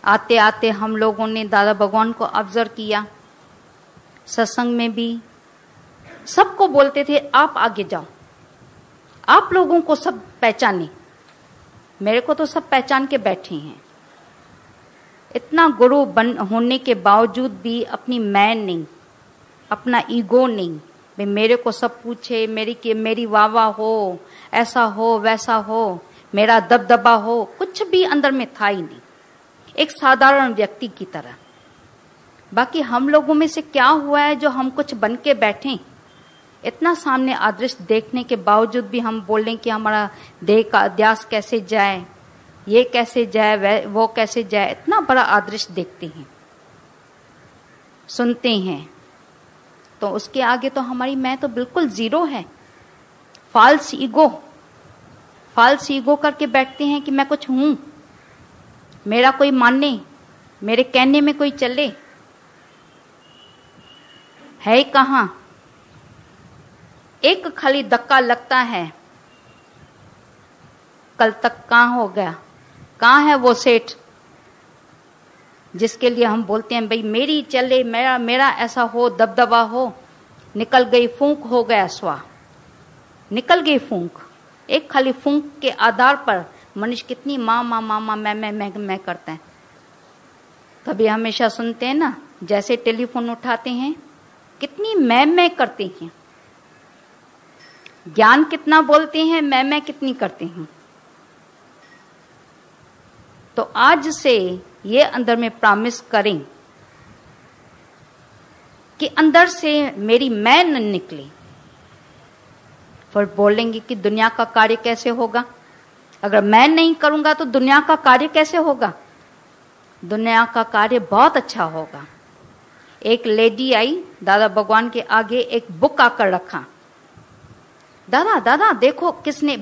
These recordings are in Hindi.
आते आते हम लोगों ने दादा भगवान को ऑब्जर्व किया, सत्संग में भी सबको बोलते थे आप आगे जाओ, आप लोगों को सब पहचाने। मेरे को तो सब पहचान के बैठे हैं। इतना गुरु बन होने के बावजूद भी अपनी मैं नहीं, अपना ईगो नहीं, भाई मेरे को सब पूछे, मेरी वाह हो, ऐसा हो वैसा हो, मेरा दबदबा हो, कुछ भी अंदर में था ही नहीं, एक साधारण व्यक्ति की तरह। बाकी हम लोगों में से क्या हुआ है जो हम कुछ बन के बैठे, इतना सामने अदृश्य देखने के बावजूद भी हम बोलें कि हमारा देह का अध्यास कैसे जाए, ये कैसे जाए, वो कैसे जाए, इतना बड़ा अदृश्य देखते हैं, सुनते हैं, तो उसके आगे तो हमारी मैं तो बिल्कुल जीरो है। फॉल्स ईगो करके बैठते हैं कि मैं कुछ हूं, मेरा कोई माने, मेरे कहने में कोई चले, है कहां। एक खाली धक्का लगता है, कल तक कहां हो गया, कहां है वो सेठ जिसके लिए हम बोलते हैं भाई मेरी चले, मेरा ऐसा हो, दबदबा हो। निकल गई फूंक, हो गया स्वा, निकल गई फूंक। एक खाली फूंक के आधार पर मनुष्य कितनी माँ मैं करता है। कभी हमेशा सुनते हैं ना, जैसे टेलीफोन उठाते हैं कितनी मैं करते हैं, ज्ञान कितना बोलते हैं, मैं कितनी करते हैं। तो आज से ये अंदर में प्रॉमिस करें कि अंदर से मेरी मैं न निकले। फिर बोलेंगे कि दुनिया का कार्य कैसे होगा, अगर मैं नहीं करूंगा तो दुनिया का कार्य कैसे होगा। दुनिया का कार्य बहुत अच्छा होगा। एक लेडी आई दादा भगवान के आगे, एक बुक आकर रखा, दादा देखो किसने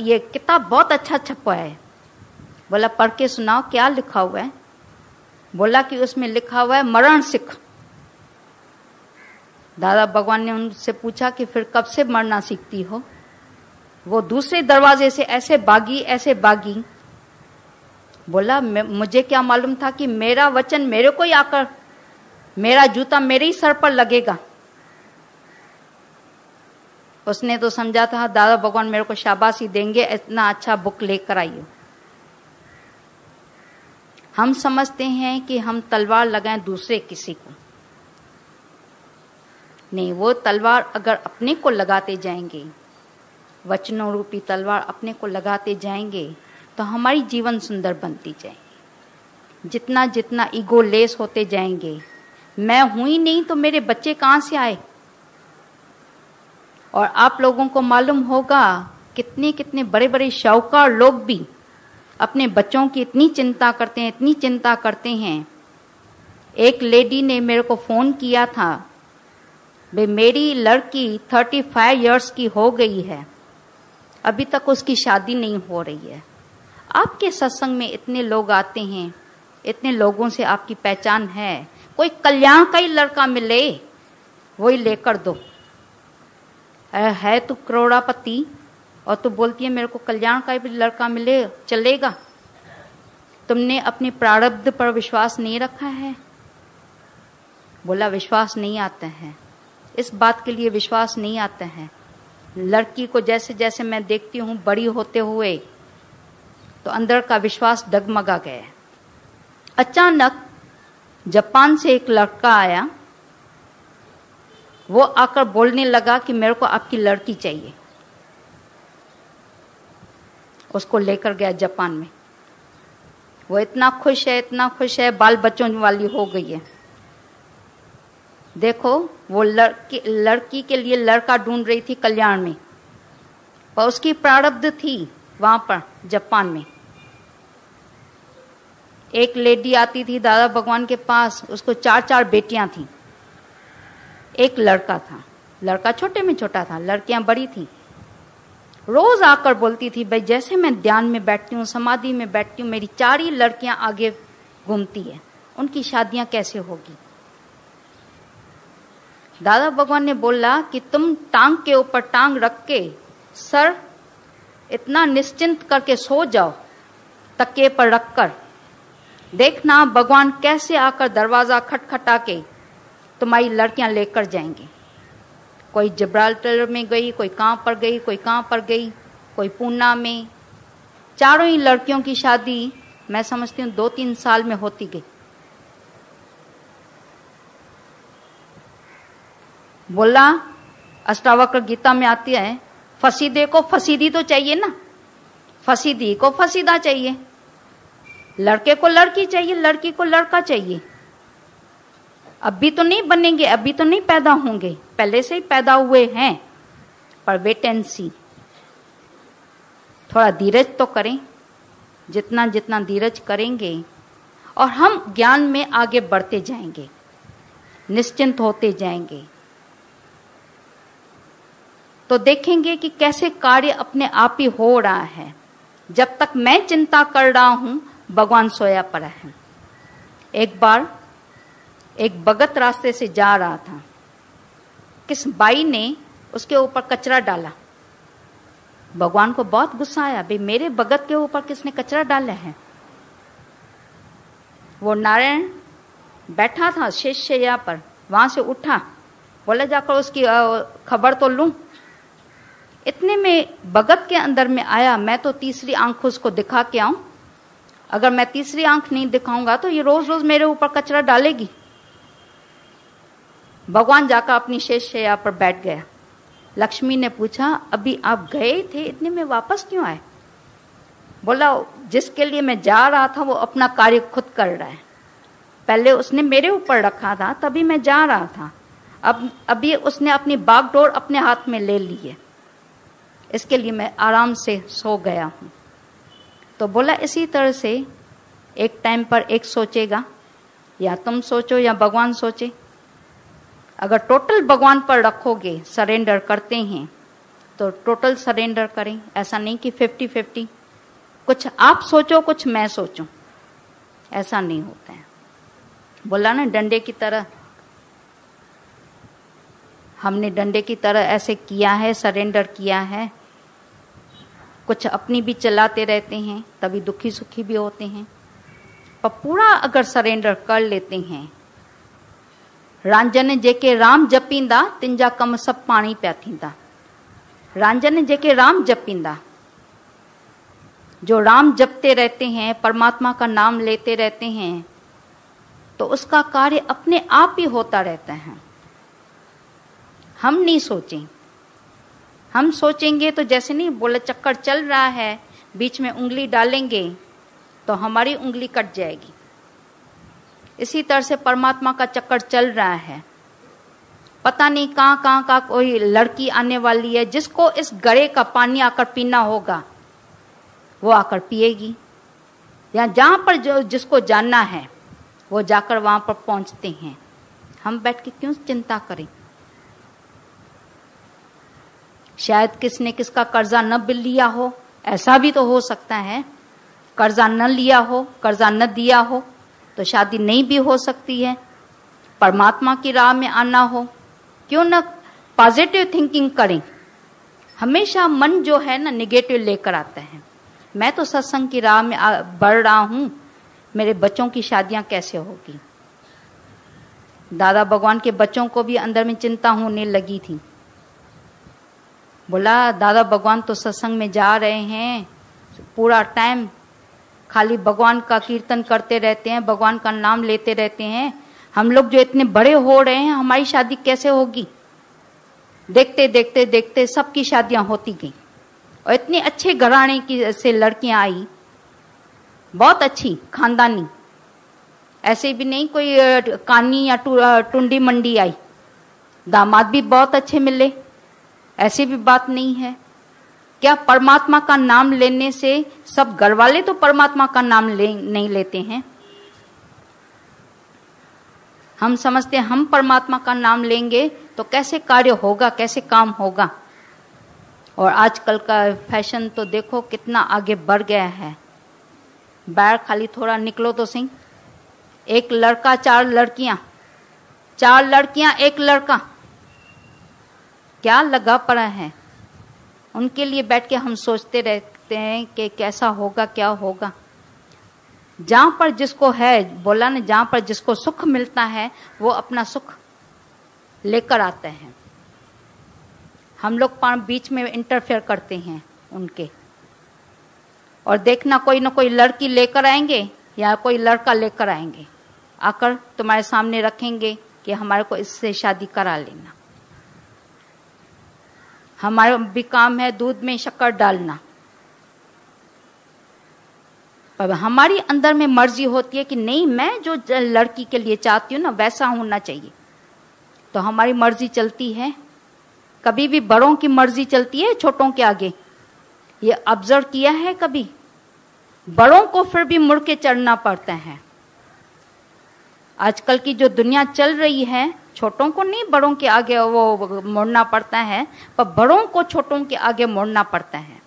ये किताब बहुत अच्छा छपा है। बोला पढ़ के सुनाओ, क्या लिखा हुआ है। बोला कि उसमें लिखा हुआ है मरण सीख। दादा भगवान ने उनसे पूछा कि फिर कब से मरना सीखती हो। वो दूसरे दरवाजे से ऐसे बागी। बोला मुझे क्या मालूम था कि मेरा वचन मेरे को ही आकर, मेरा जूता मेरे ही सर पर लगेगा। उसने तो समझा था दादा भगवान मेरे को शाबाशी देंगे, इतना अच्छा बुक लेकर आई हो। हम समझते हैं कि हम तलवार लगाएं दूसरे किसी को, नहीं, वो तलवार अगर अपने को लगाते जाएंगे, वचनों रूपी तलवार अपने को लगाते जाएंगे, तो हमारी जीवन सुंदर बनती जाएगी। जितना जितना ईगो लेस होते जाएंगे, मैं हूं ही नहीं तो मेरे बच्चे कहां से आए। और आप लोगों को मालूम होगा कितने कितने बड़े बड़े शाहूकार लोग भी अपने बच्चों की इतनी चिंता करते हैं। एक लेडी ने मेरे को फोन किया था, भाई मेरी लड़की 35 इयर्स की हो गई है, अभी तक उसकी शादी नहीं हो रही है। आपके सत्संग में इतने लोग आते हैं, इतने लोगों से आपकी पहचान है, कोई कल्याण का ही लड़का मिले वही लेकर दो। है तू करोड़ापति और तू बोलती है मेरे को कल्याण का भी लड़का मिले चलेगा। तुमने अपने प्रारब्ध पर विश्वास नहीं रखा है। बोला विश्वास नहीं आता है, इस बात के लिए विश्वास नहीं आता है। लड़की को जैसे जैसे मैं देखती हूँ बड़ी होते हुए, तो अंदर का विश्वास डगमगा गया। अचानक जापान से एक लड़का आया, वो आकर बोलने लगा कि मेरे को आपकी लड़की चाहिए। उसको लेकर गया जापान में। वो इतना खुश है, बाल बच्चों वाली हो गई है। देखो वो लड़की के लिए लड़का ढूंढ रही थी कल्याण में, पर उसकी प्रारब्ध थी वहां पर जापान में। एक लेडी आती थी दादा भगवान के पास, उसको 4 बेटियां थी, एक लड़का था। लड़का छोटे में छोटा था, लड़कियां बड़ी थी। रोज आकर बोलती थी भाई जैसे मैं ध्यान में बैठती हूँ, समाधि में बैठती हूँ, मेरी 4 ही लड़कियां आगे घूमती है, उनकी शादियां कैसे होगी। दादा भगवान ने बोला कि तुम टांग के ऊपर टांग रख के सर इतना निश्चिंत करके सो जाओ, तकिए पर रखकर, देखना भगवान कैसे आकर दरवाजा खटखटा के तुम्हारी लड़कियां लेकर जाएंगे। कोई जिब्राल्टर में गई, कोई कहां पर गई, कोई कहां पर गई, कोई पूना में। चारों ही लड़कियों की शादी मैं समझती हूँ 2-3 साल में होती गई। बोला अष्टावक्र गीता में आती है, फसीदे को फसीदी तो चाहिए ना, फसीदी को फसीदा चाहिए, लड़के को लड़की चाहिए, लड़की को लड़का चाहिए। अभी तो नहीं बनेंगे, अभी तो नहीं पैदा होंगे, पहले से ही पैदा हुए हैं, पर वेट एंड सी। थोड़ा धीरज तो करें, जितना जितना धीरज करेंगे और हम ज्ञान में आगे बढ़ते जाएंगे, निश्चिंत होते जाएंगे, तो देखेंगे कि कैसे कार्य अपने आप ही हो रहा है। जब तक मैं चिंता कर रहा हूं, भगवान सोया पड़ा है। एक बार एक भगत रास्ते से जा रहा था, किस बाई ने उसके ऊपर कचरा डाला। भगवान को बहुत गुस्सा आया, भाई मेरे भगत के ऊपर किसने कचरा डाला है। वो नारायण बैठा था शेषशैया पर, वहां से उठा, बोला जाकर उसकी खबर तो लूं। इतने में भगत के अंदर में आया, मैं तो तीसरी आंख उसको दिखा के आऊं, अगर मैं तीसरी आंख नहीं दिखाऊंगा तो ये रोज रोज मेरे ऊपर कचरा डालेगी। भगवान जाकर अपनी शेषशैया पर बैठ गया। लक्ष्मी ने पूछा, अभी आप गए थे, इतने में वापस क्यों आए। बोला जिसके लिए मैं जा रहा था वो अपना कार्य खुद कर रहा है, पहले उसने मेरे ऊपर रखा था तभी मैं जा रहा था, अब अभी उसने अपनी बागडोर अपने हाथ में ले ली है, इसके लिए मैं आराम से सो गया हूं। तो बोला इसी तरह से एक टाइम पर एक सोचेगा, या तुम सोचो या भगवान सोचे। अगर टोटल भगवान पर रखोगे, सरेंडर करते हैं तो टोटल सरेंडर करें, ऐसा नहीं कि 50-50, कुछ आप सोचो कुछ मैं सोचूं, ऐसा नहीं होता है। बोला ना डंडे की तरह, हमने डंडे की तरह ऐसे किया है, सरेंडर किया है। कुछ अपनी भी चलाते रहते हैं, तभी दुखी सुखी भी होते हैं, पर पूरा अगर सरेंडर कर लेते हैं। रांझन जेके राम जपींदा, तिंजा कम सब पानी पिया थींदा। रांझन जेके राम जपींदा, जो राम जपते रहते हैं, परमात्मा का नाम लेते रहते हैं, तो उसका कार्य अपने आप ही होता रहता है। हम नहीं सोचें, हम सोचेंगे तो जैसे नहीं बोले चक्कर चल रहा है, बीच में उंगली डालेंगे तो हमारी उंगली कट जाएगी। इसी तरह से परमात्मा का चक्कर चल रहा है, पता नहीं कहां कहां का कोई लड़की आने वाली है, जिसको इस गड़े का पानी आकर पीना होगा वो आकर पिएगी, या जहां पर जो जिसको जानना है वो जाकर वहां पर पहुंचते हैं। हम बैठ के क्यों चिंता करें। शायद किसने किसका कर्जा न बिल लिया हो, ऐसा भी तो हो सकता है। कर्जा न लिया हो, कर्जा न दिया हो तो शादी नहीं भी हो सकती है। परमात्मा की राह में आना हो, क्यों न पॉजिटिव थिंकिंग करें। हमेशा मन जो है ना निगेटिव लेकर आता है। मैं तो सत्संग की राह में बढ़ रहा हूं, मेरे बच्चों की शादियां कैसे होगी। दादा भगवान के बच्चों को भी अंदर में चिंता होने लगी थी। बोला दादा भगवान तो सत्संग में जा रहे हैं, पूरा टाइम खाली भगवान का कीर्तन करते रहते हैं, भगवान का नाम लेते रहते हैं, हम लोग जो इतने बड़े हो रहे हैं हमारी शादी कैसे होगी। देखते देखते देखते सबकी शादियां होती गई और इतने अच्छे घराने की से लड़कियां आई, बहुत अच्छी खानदानी, ऐसे भी नहीं कोई कानी या टुंडी मंडी आई। दामाद भी बहुत अच्छे मिले, ऐसी भी बात नहीं है। क्या परमात्मा का नाम लेने से सब घर वाले तो परमात्मा का नाम नहीं लेते हैं। हम समझते हैं हम परमात्मा का नाम लेंगे तो कैसे कार्य होगा, कैसे काम होगा। और आजकल का फैशन तो देखो कितना आगे बढ़ गया है। बाहर खाली थोड़ा निकलो तो सही, एक लड़का 4 लड़कियां, 4 लड़कियां 1 लड़का, क्या लगा पड़ा है। उनके लिए बैठ के हम सोचते रहते हैं कि कैसा होगा क्या होगा। जहां पर जिसको है, बोला ना, जहां पर जिसको सुख मिलता है वो अपना सुख लेकर आते हैं। हम लोग बीच में इंटरफेयर करते हैं उनके, और देखना कोई ना कोई लड़की लेकर आएंगे या कोई लड़का लेकर आएंगे, आकर तुम्हारे सामने रखेंगे कि हमारे को इससे शादी करा लेना। हमारा भी काम है दूध में शक्कर डालना, पर हमारी अंदर में मर्जी होती है कि नहीं, मैं जो लड़की के लिए चाहती हूँ ना वैसा होना चाहिए, तो हमारी मर्जी चलती है। कभी भी बड़ों की मर्जी चलती है छोटों के आगे? ये ऑब्जर्व किया है कभी? बड़ों को फिर भी मुड़ के चढ़ना पड़ता है। आजकल की जो दुनिया चल रही है, छोटों को नहीं बड़ों के आगे वो मुड़ना पड़ता है, पर बड़ों को छोटों के आगे मुड़ना पड़ता है,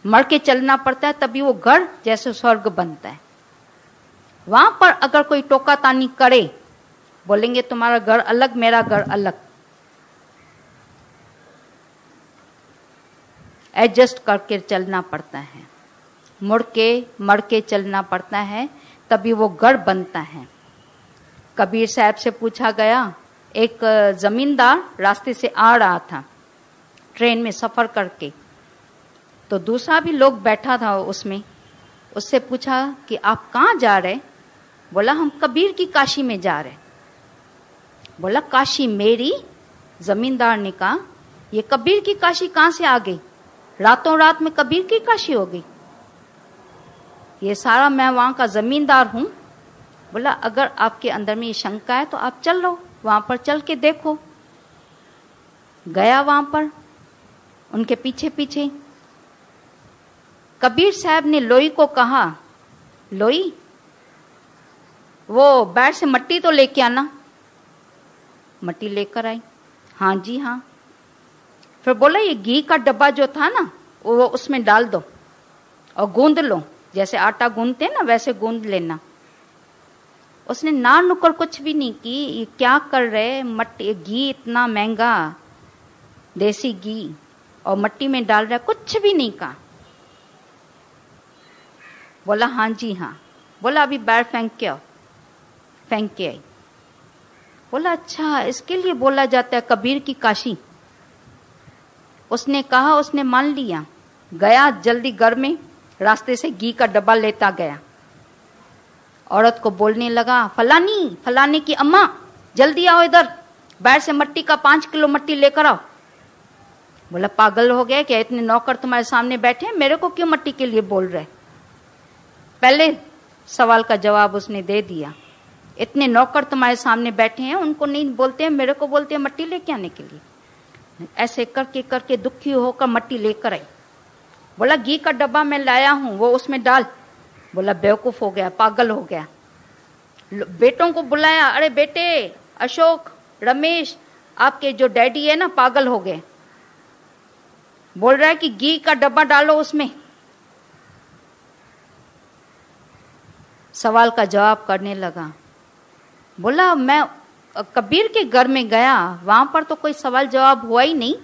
मर के चलना पड़ता है, तभी वो घर जैसे स्वर्ग बनता है। वहां पर अगर कोई टोका तानी करे, बोलेंगे तुम्हारा घर अलग मेरा घर अलग, एडजस्ट करके चलना पड़ता है, मुड़ के मर के चलना पड़ता है, तभी वो घर बनता है। कबीर साहब से पूछा गया, एक जमींदार रास्ते से आ रहा था ट्रेन में सफर करके, तो दूसरा भी लोग बैठा था उसमें, उससे पूछा कि आप कहाँ जा रहे? बोला हम कबीर की काशी में जा रहे। बोला काशी मेरी? जमींदार ने कहा ये कबीर की काशी कहाँ से आ गई? रातों रात में कबीर की काशी हो गई? ये सारा मैं वहां का जमींदार हूं। बोला अगर आपके अंदर में ये शंका है तो आप चल लो, वहां पर चल के देखो। गया वहां पर उनके पीछे पीछे। कबीर साहब ने लोई को कहा, लोई वो बैठ से मट्टी तो लेके आना। मट्टी लेकर आई। हाँ जी हाँ। फिर बोला ये घी का डब्बा जो था ना वो उसमें डाल दो और गूंद लो, जैसे आटा गूंदते हैं ना वैसे गूंद लेना। उसने ना नुक्कड़ कुछ भी नहीं की। ये क्या कर रहे, मट्टी घी इतना महंगा देसी घी और मट्टी में डाल रहा है, कुछ भी नहीं कहा। बोला हाँ जी हाँ। बोला अभी बैर फेंक के आओ। फेंक के आई। बोला अच्छा इसके लिए बोला जाता है कबीर की काशी। उसने कहा, उसने मान लिया। गया जल्दी घर में, रास्ते से घी का डब्बा लेता गया। औरत को बोलने लगा, फलानी फलाने की अम्मा जल्दी आओ इधर, बैर से मट्टी का 5 किलो मट्टी लेकर आओ। बोला पागल हो गया क्या, इतने नौकर तुम्हारे सामने बैठे हैं, मेरे को क्यों मट्टी के लिए बोल रहे? पहले सवाल का जवाब उसने दे दिया। इतने नौकर तुम्हारे सामने बैठे हैं, उनको नहीं बोलते हैं, मेरे को बोलते हैं मट्टी लेके आने के लिए। ऐसे करके करके दुखी होकर मट्टी लेकर आई। बोला घी का डब्बा मैं लाया हूं, वो उसमें डाल। बोला बेवकूफ हो गया, पागल हो गया। बेटों को बुलाया, अरे बेटे अशोक रमेश, आपके जो डैडी है ना पागल हो गए, बोल रहा है कि घी का डब्बा डालो उसमें। सवाल का जवाब करने लगा। बोला मैं कबीर के घर में गया, वहां पर तो कोई सवाल जवाब हुआ ही नहीं।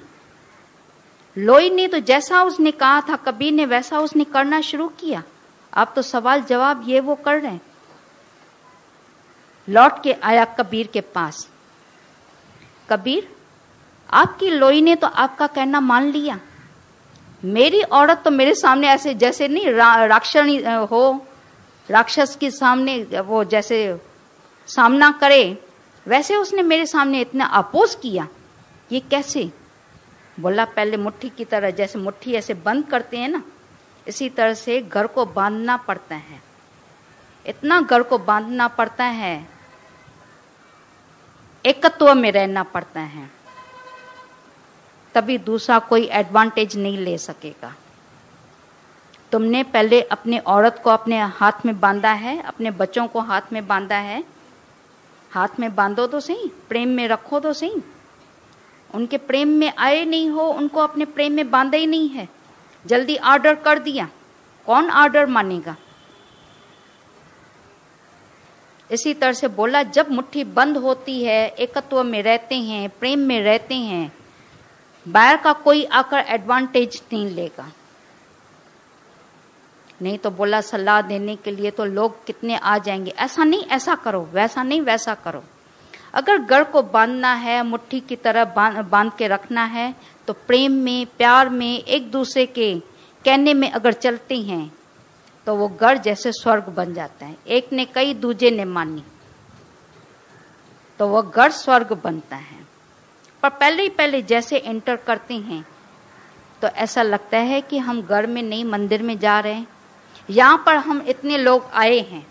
लोई ने तो जैसा उसने कहा था कबीर ने वैसा उसने करना शुरू किया। आप तो सवाल जवाब ये वो कर रहे हैं। लौट के आया कबीर के पास। कबीर आपकी लोई ने तो आपका कहना मान लिया। मेरी औरत तो मेरे सामने ऐसे जैसे नहीं राक्षसी हो, राक्षस के सामने वो जैसे सामना करे वैसे उसने मेरे सामने इतना अपोज किया, ये कैसे? बोला पहले मुट्ठी की तरह, जैसे मुट्ठी ऐसे बंद करते हैं ना, इसी तरह से घर को बांधना पड़ता है। इतना घर को बांधना पड़ता है, एकत्व में रहना पड़ता है, तभी दूसरा कोई एडवांटेज नहीं ले सकेगा। तुमने पहले अपनी औरत को अपने हाथ में बांधा है, अपने बच्चों को हाथ में बांधा है। हाथ में बांधो तो सही, प्रेम में रखो तो सही। उनके प्रेम में आए नहीं हो, उनको अपने प्रेम में बांधा ही नहीं है, जल्दी ऑर्डर कर दिया, कौन ऑर्डर मानेगा? इसी तरह से बोला जब मुट्ठी बंद होती है, एकत्व में रहते हैं, प्रेम में रहते हैं, बाहर का कोई आकर एडवांटेज नहीं लेगा। नहीं तो बोला सलाह देने के लिए तो लोग कितने आ जाएंगे, ऐसा नहीं ऐसा करो, वैसा नहीं वैसा करो। अगर घर को बांधना है, मुट्ठी की तरह बांध के रखना है, तो प्रेम में, प्यार में, एक दूसरे के कहने में अगर चलते हैं तो वो घर जैसे स्वर्ग बन जाता है। एक ने कही, दूजे ने मानी, तो वो घर स्वर्ग बनता है। पर पहले जैसे एंटर करते हैं तो ऐसा लगता है कि हम घर में नहीं, मंदिर में जा रहे हैं। यहाँ पर हम इतने लोग आए हैं,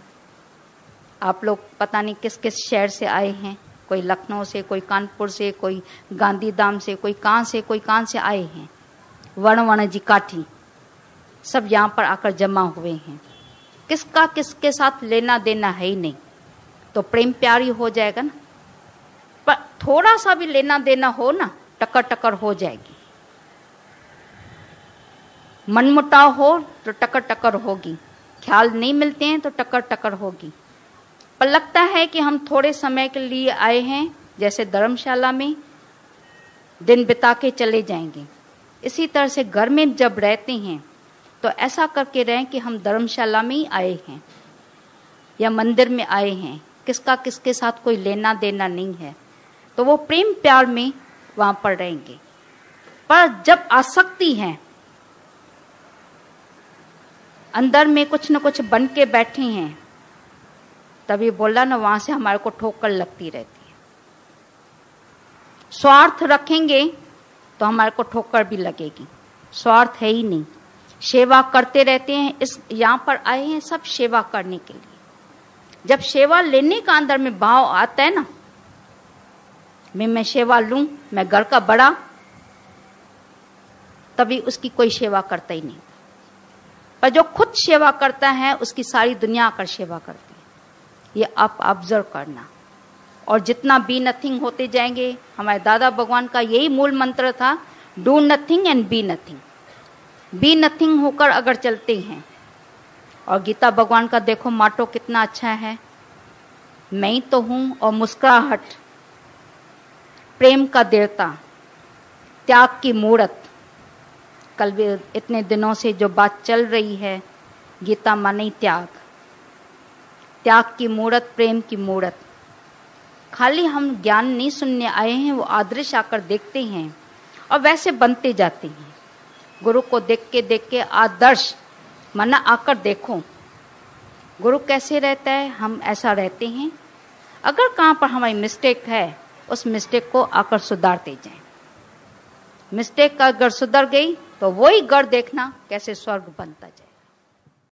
आप लोग पता नहीं किस किस शहर से आए हैं, कोई लखनऊ से, कोई कानपुर से, कोई गांधीधाम से, कोई कहाँ से आए हैं। वर्ण जी काठी सब यहाँ पर आकर जमा हुए हैं। किसका किसके साथ लेना देना है ही नहीं, तो प्रेम प्यार ही हो जाएगा ना। पर थोड़ा सा भी लेना देना हो ना, टक्कर टक्कर हो जाएगी। मनमुटाव हो तो टक्कर टक्कर होगी, ख्याल नहीं मिलते हैं तो टक्कर टक्कर होगी। पर लगता है कि हम थोड़े समय के लिए आए हैं, जैसे धर्मशाला में दिन बिता के चले जाएंगे। इसी तरह से घर में जब रहते हैं तो ऐसा करके रहें कि हम धर्मशाला में ही आए हैं या मंदिर में आए हैं, किसका किसके साथ कोई लेना देना नहीं है, तो वो प्रेम प्यार में वहां पर रहेंगे। पर जब आसक्ति है, अंदर में कुछ न कुछ बन के बैठे हैं, तभी बोला ना, वहां से हमारे को ठोकर लगती रहती है। स्वार्थ रखेंगे तो हमारे को ठोकर भी लगेगी, स्वार्थ है ही नहीं। सेवा करते रहते हैं, इस यहाँ पर आए हैं सब सेवा करने के लिए। जब सेवा लेने का अंदर में भाव आता है ना, मैं सेवा लूं, मैं घर का बड़ा, तभी उसकी कोई सेवा करता ही नहीं। पर जो खुद सेवा करता है उसकी सारी दुनिया आकर सेवा करती है। ये आप ऑब्जर्व करना। और जितना बी नथिंग होते जाएंगे, हमारे दादा भगवान का यही मूल मंत्र था, do nothing and be nothing. Be nothing होकर अगर चलते हैं, और गीता भगवान का देखो माटो कितना अच्छा है, मैं ही तो हूं और मुस्कुराहट, प्रेम का देवता, त्याग की मूर्त। कल भी इतने दिनों से जो बात चल रही है, गीता माने त्याग, त्याग की मूर्त, प्रेम की मूर्त। खाली हम ज्ञान नहीं सुनने आए हैं, वो आदर्श आकर देखते हैं और वैसे बनते जाते हैं। गुरु को देख के आदर्श माना आकर देखो गुरु कैसे रहता है, हम ऐसा रहते हैं। अगर कहाँ पर हमारी मिस्टेक है, उस मिस्टेक को आकर सुधारते जाएं। मिस्टेक अगर सुधर गई तो वही घर देखना कैसे स्वर्ग बनता जाए।